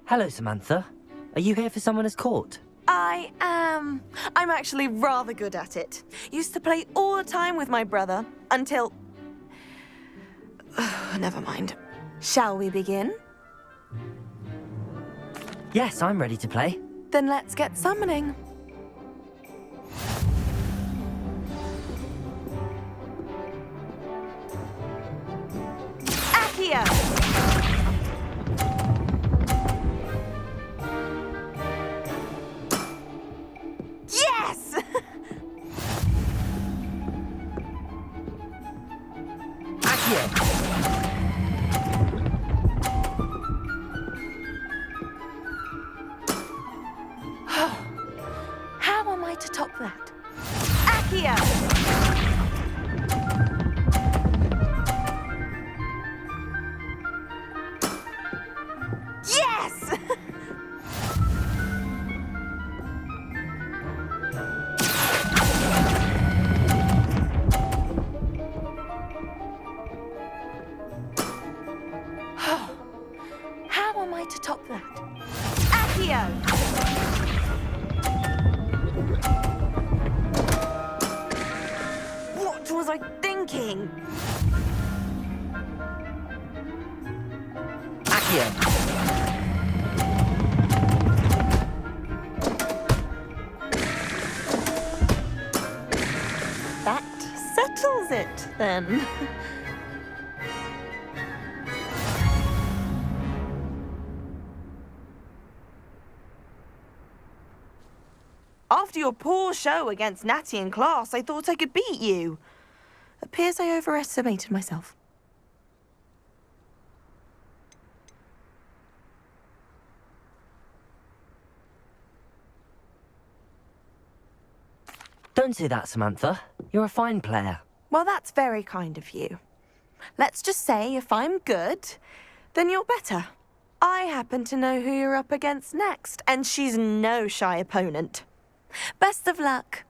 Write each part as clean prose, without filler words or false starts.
Hello, Samantha. Are you here for Summoner's Court? I am. I'm actually rather good at it. Used to play all the time with my brother, until... Never mind. Shall we begin? Yes, I'm ready to play. Then let's get summoning. Accio! Yes! Accio! How am I to top that? Accio! Yes! How am I to top that? Accio! What was I thinking? Accio! That settles it, then. After your poor show against Natty in class, I thought I could beat you. Appears I overestimated myself. Don't say that, Samantha. You're a fine player. Well, that's very kind of you. Let's just say if I'm good, then you're better. I happen to know who you're up against next, and she's no shy opponent. Best of luck.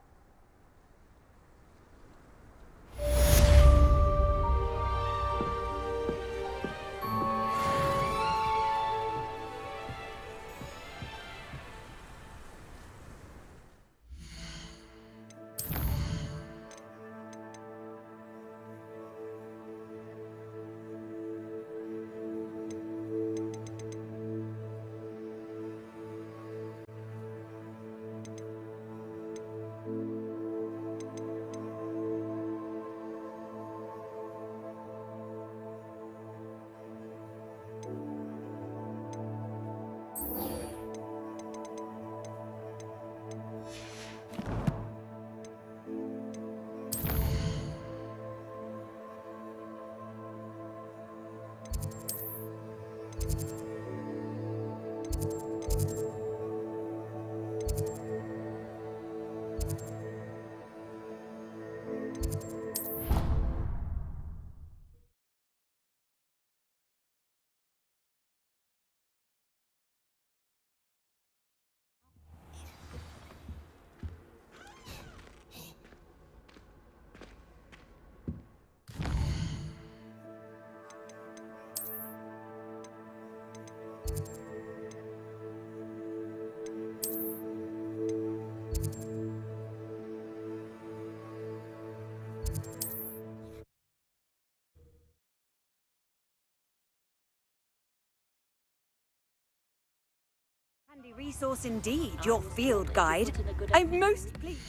resource indeed, your field guide. I'm most pleased.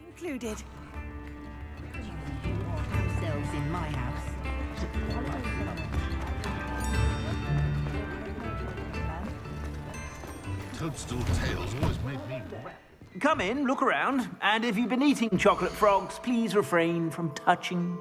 Included. Yourselves in my house. Toadstool tails always made me wet. Come in, look around, and if you've been eating chocolate frogs, please refrain from touching.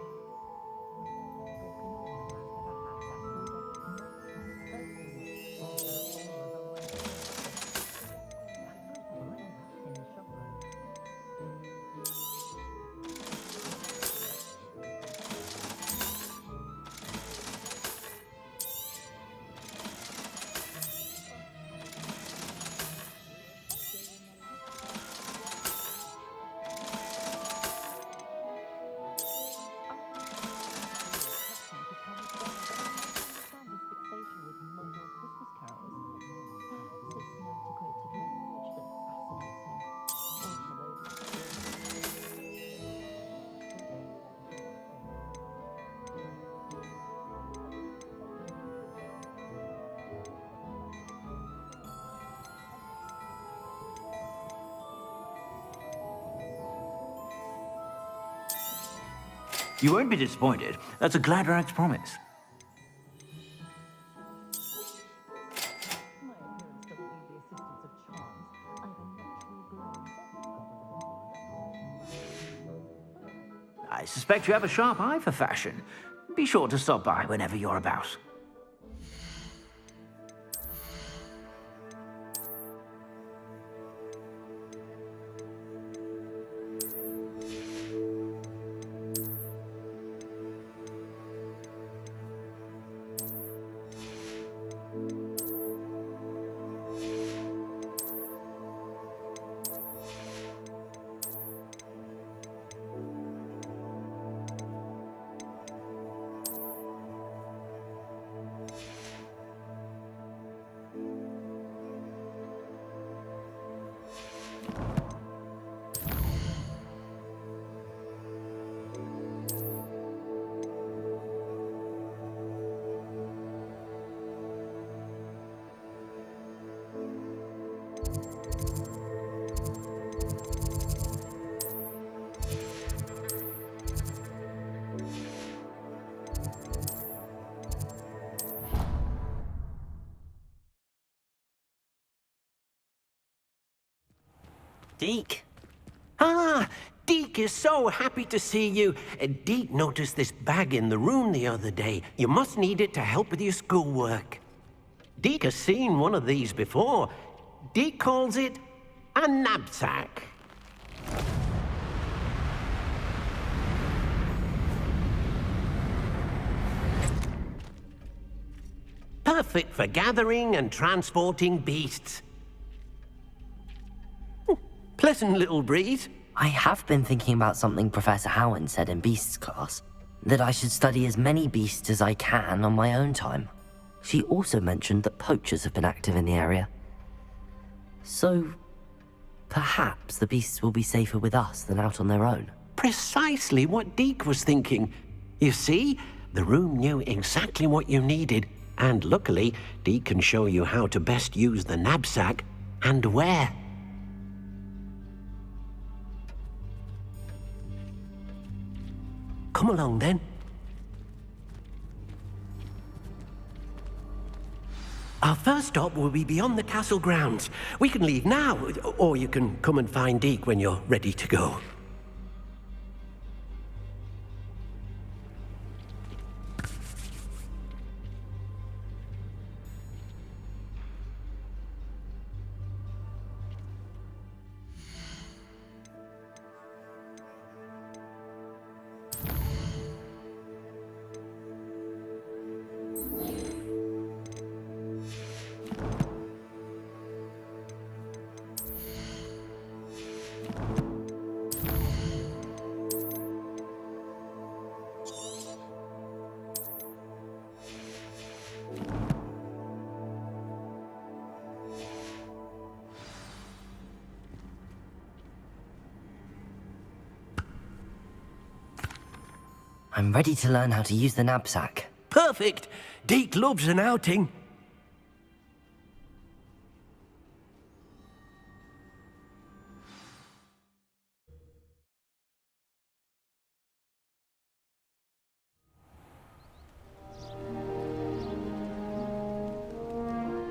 You won't be disappointed. That's a Gladrag's promise. I suspect you have a sharp eye for fashion. Be sure to stop by whenever you're about. Deke. Ah, Deke is so happy to see you. Deke noticed this bag in the room the other day. You must need it to help with your schoolwork. Deke has seen one of these before. Deke calls it a knapsack. Perfect for gathering and transporting beasts. Pleasant little breeze. I have been thinking about something Professor Howard said in Beasts class, that I should study as many beasts as I can on my own time. She also mentioned that poachers have been active in the area. So, perhaps the beasts will be safer with us than out on their own. Precisely what Deke was thinking. You see, the room knew exactly what you needed, and luckily, Deke can show you how to best use the knapsack and where. Come along, then. Our first stop will be beyond the castle grounds. We can leave now, or you can come and find Deke when you're ready to go. I'm ready to learn how to use the knapsack. Perfect! Deke loves an outing.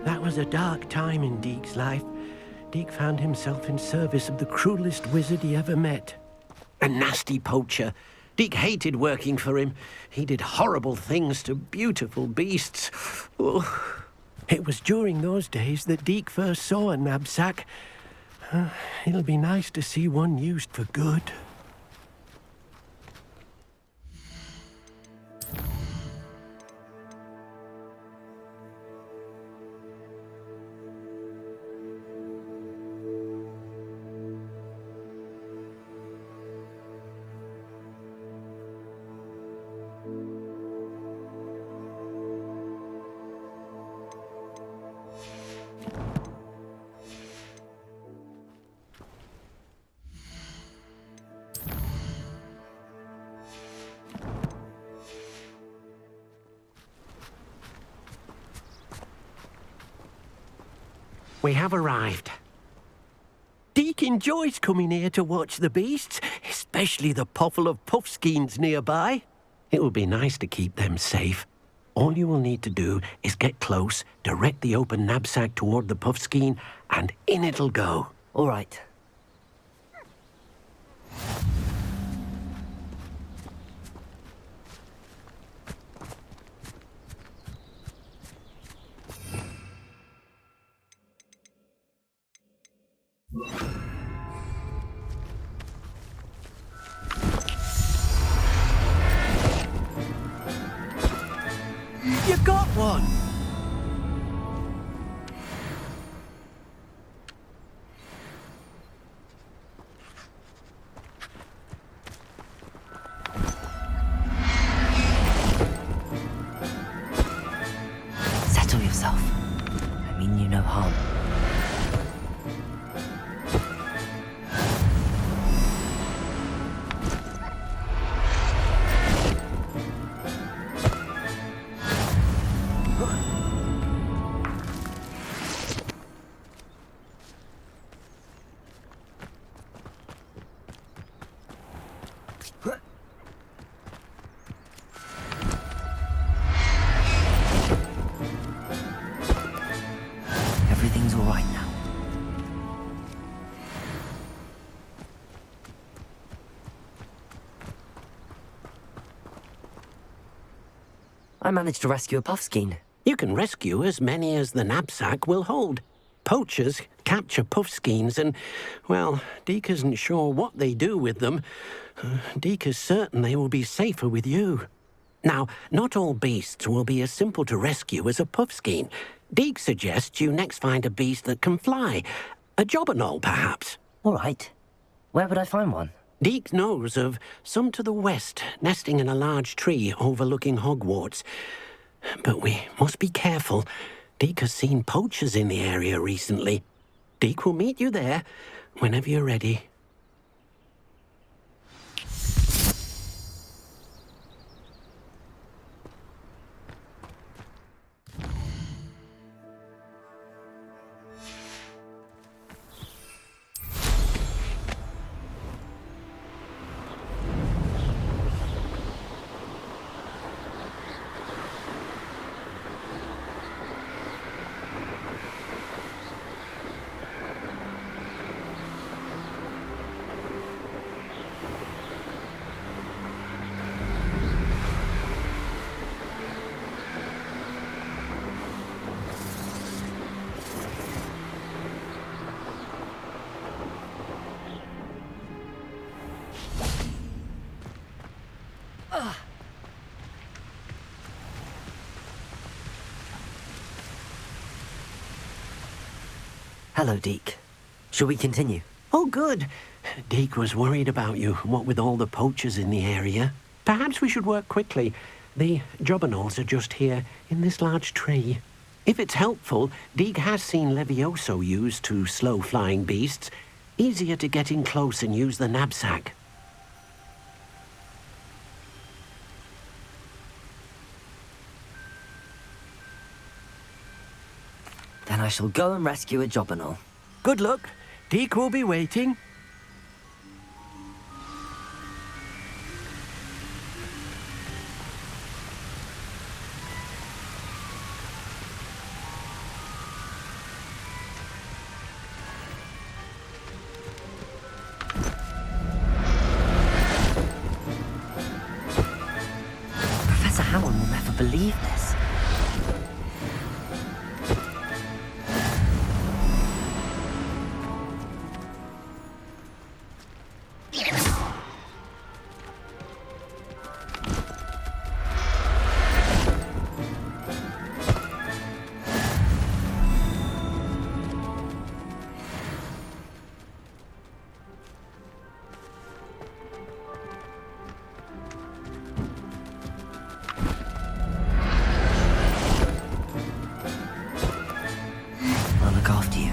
That was a dark time in Deke's life. Deke found himself in service of the cruelest wizard he ever met. A nasty poacher. Deke hated working for him. He did horrible things to beautiful beasts. Oh. It was during those days that Deke first saw a knapsack. It'll be nice to see one used for good. We have arrived. Deke enjoys coming here to watch the beasts, especially the potful of puffskeins nearby. It will be nice to keep them safe. All you will need to do is get close, direct the open knapsack toward the puffskein, and in it'll go. All right. You got one! Settle yourself. I mean you no harm. Everything's all right now. I managed to rescue a puffskein. You can rescue as many as the knapsack will hold. Poachers capture puffskeins and, well, Deke isn't sure what they do with them. Deke is certain they will be safer with you. Now, not all beasts will be as simple to rescue as a puffskein. Deke suggests you next find a beast that can fly. A jobberknoll, perhaps. All right. Where would I find one? Deke knows of some to the west, nesting in a large tree overlooking Hogwarts. But we must be careful. Deke has seen poachers in the area recently. Deke will meet you there whenever you're ready. Hello, Deke. Shall we continue? Oh, good. Deke was worried about you, what with all the poachers in the area. Perhaps we should work quickly. The jobberknolls are just here, in this large tree. If it's helpful, Deke has seen Levioso used to slow flying beasts. Easier to get in close and use the knapsack. I shall go and rescue a Jobberknoll. Good luck. Deke will be waiting. Professor Howard will never believe this. I'll look after you.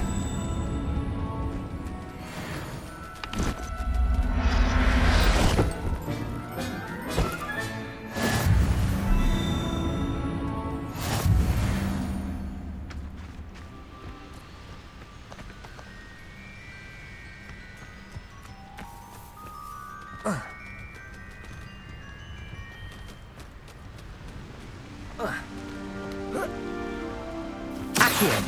Accio!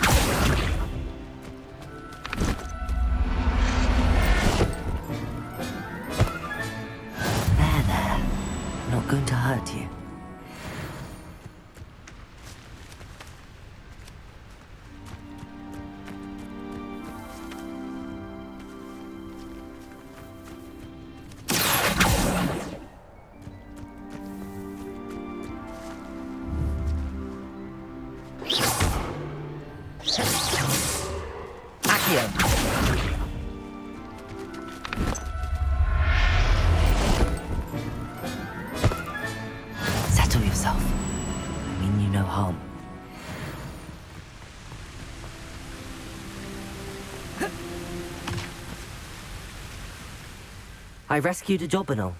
There. Not going to hurt you. Accio! Settle yourself. I mean you no harm. I rescued a Jobberknoll.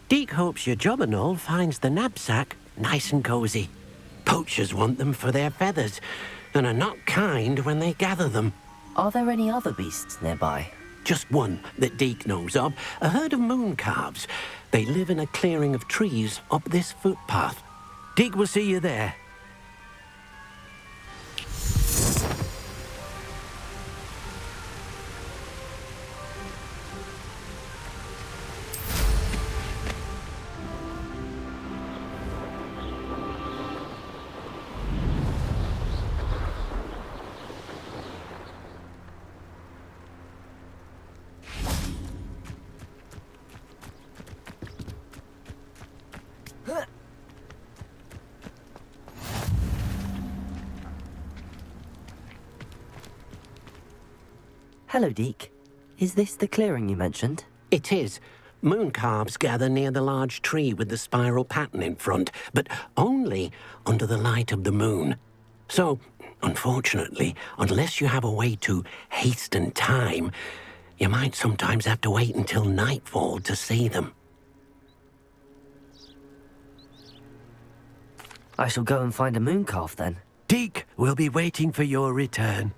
Deke hopes your Jobberknoll finds the knapsack nice and cozy. Poachers want them for their feathers, and are not kind when they gather them. Are there any other beasts nearby? Just one that Deke knows of, a herd of moon calves. They live in a clearing of trees up this footpath. Deke will see you there. Hello, Deke. Is this the clearing you mentioned? It is. Moon calves gather near the large tree with the spiral pattern in front, but only under the light of the moon. So, unfortunately, unless you have a way to hasten time, you might sometimes have to wait until nightfall to see them. I shall go and find a moon calf then. Deke will be waiting for your return.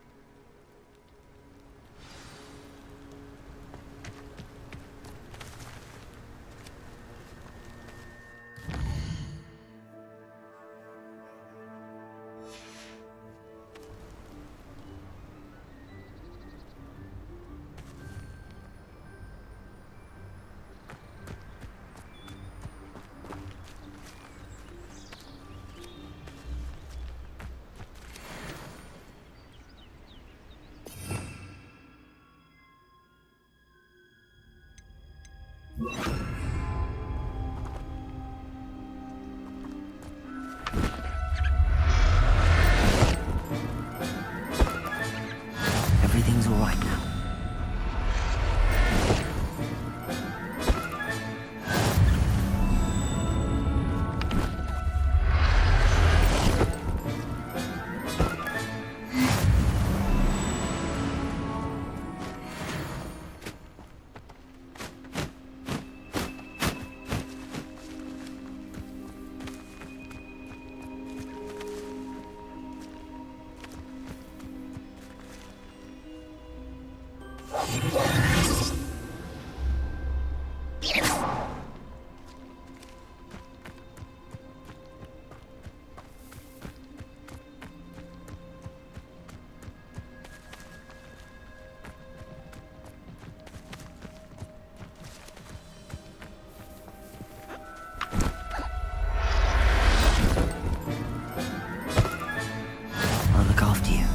I'll look after you.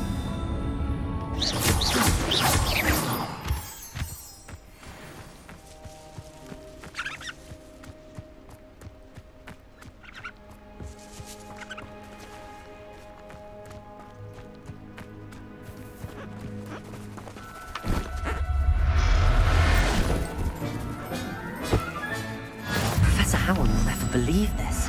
Professor Howard will never believe this.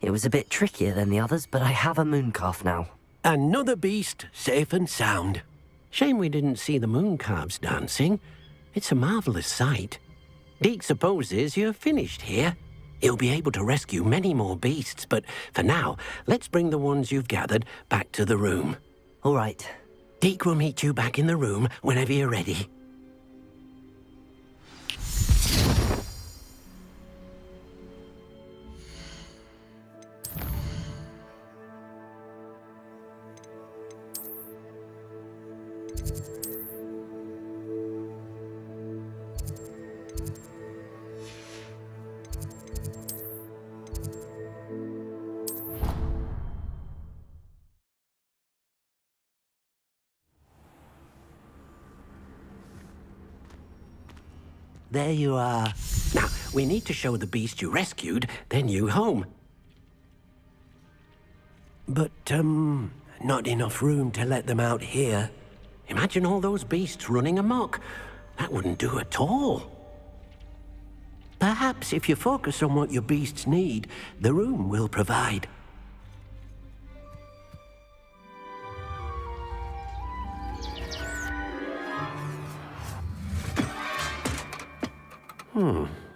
It was a bit trickier than the others, but I have a mooncalf now. Another beast, safe and sound. Shame we didn't see the mooncalves dancing. It's a marvelous sight. Deke supposes you're finished here. He'll be able to rescue many more beasts, but for now, let's bring the ones you've gathered back to the room. All right. Deke will meet you back in the room whenever you're ready. There you are. Now, we need to show the beast you rescued their new home. But, not enough room to let them out here. Imagine all those beasts running amok. That wouldn't do at all. Perhaps if you focus on what your beasts need, the room will provide.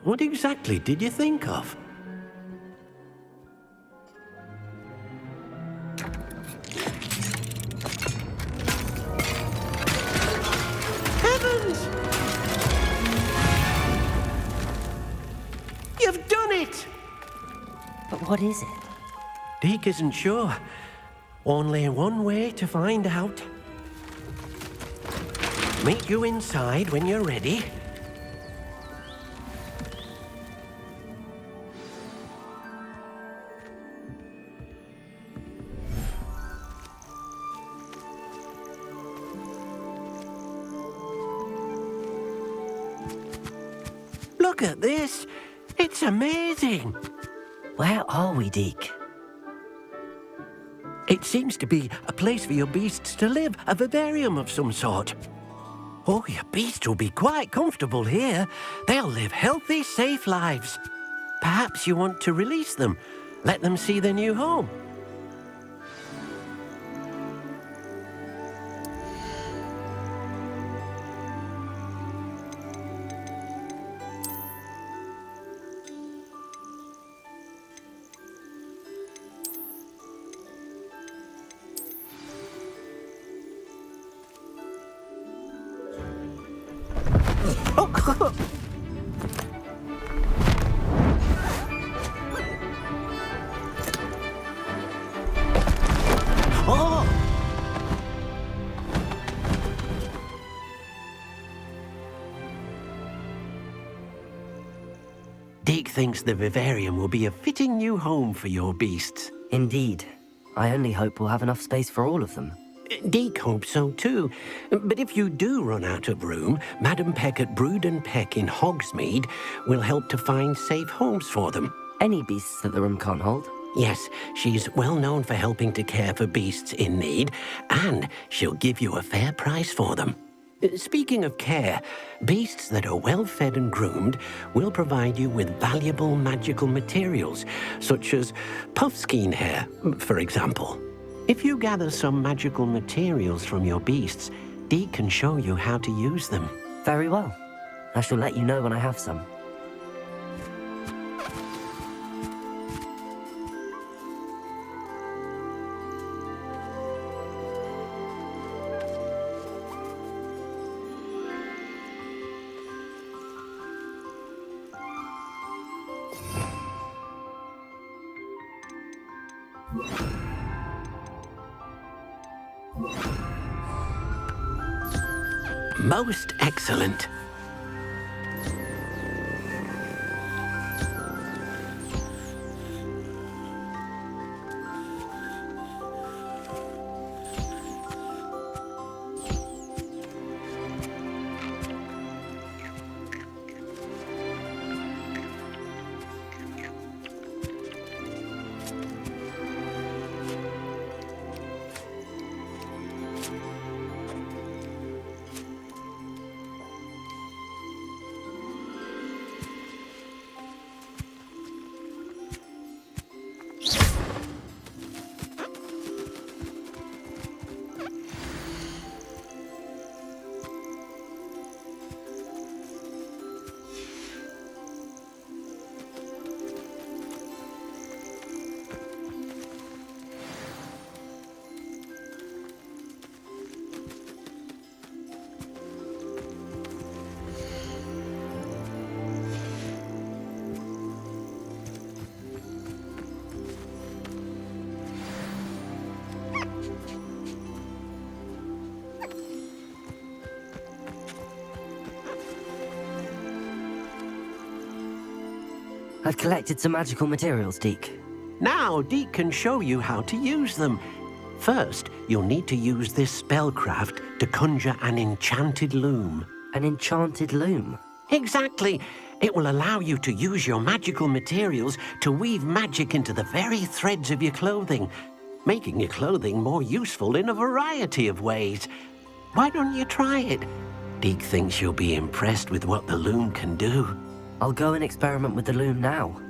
What exactly did you think of? Heavens! You've done it! But what is it? Deke isn't sure. Only one way to find out. Meet you inside when you're ready. Look at this. It's amazing. Where are we, Deke? It seems to be a place for your beasts to live, a vivarium of some sort. Oh, your beasts will be quite comfortable here. They'll live healthy, safe lives. Perhaps you want to release them, let them see their new home. Oh! Deke thinks the vivarium will be a fitting new home for your beasts. Indeed. I only hope we'll have enough space for all of them. Deke hopes so too. But if you do run out of room, Madam Peck at Brood and Peck in Hogsmeade will help to find safe homes for them. Any beasts that the room can't hold? Yes, she's well known for helping to care for beasts in need, and she'll give you a fair price for them. Speaking of care, beasts that are well fed and groomed will provide you with valuable magical materials, such as puffskein hair, for example. If you gather some magical materials from your beasts, Dee can show you how to use them. Very well. I shall let you know when I have some. Most excellent. I've collected some magical materials, Deke. Now, Dee can show you how to use them. First, you'll need to use this spellcraft to conjure an enchanted loom. An enchanted loom. Exactly. It will allow you to use your magical materials to weave magic into the very threads of your clothing, making your clothing more useful in a variety of ways. Why don't you try it? Deke thinks you'll be impressed with what the loom can do. I'll go and experiment with the loom now.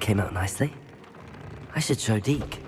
came out nicely. I should show Deke.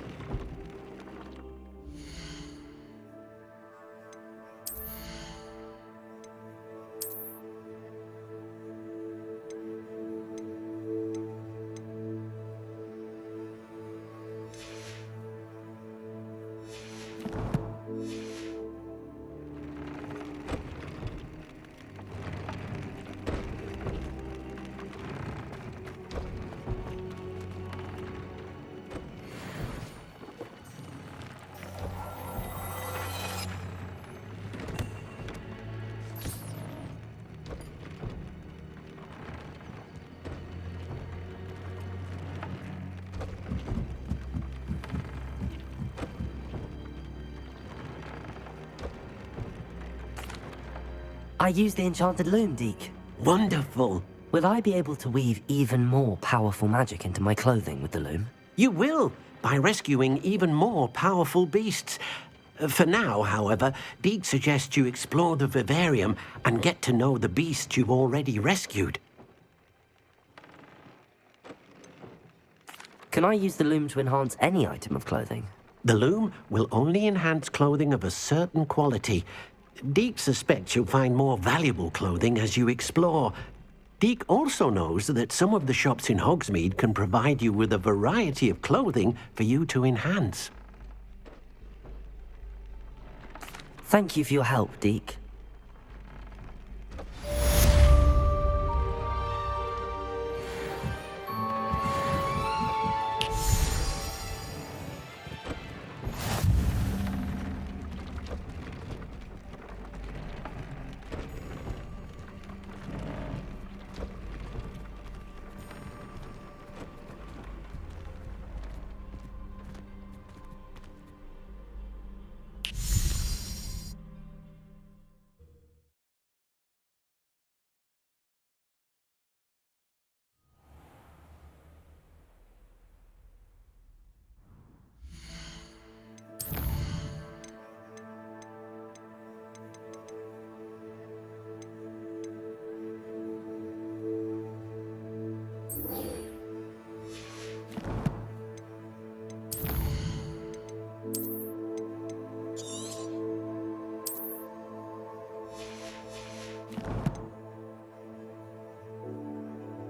I used the enchanted loom, Deke. Wonderful. Will I be able to weave even more powerful magic into my clothing with the loom? You will, by rescuing even more powerful beasts. For now, however, Deke suggests you explore the vivarium and get to know the beasts you've already rescued. Can I use the loom to enhance any item of clothing? The loom will only enhance clothing of a certain quality. Deke suspects you'll find more valuable clothing as you explore. Deke also knows that some of the shops in Hogsmeade can provide you with a variety of clothing for you to enhance. Thank you for your help, Deke.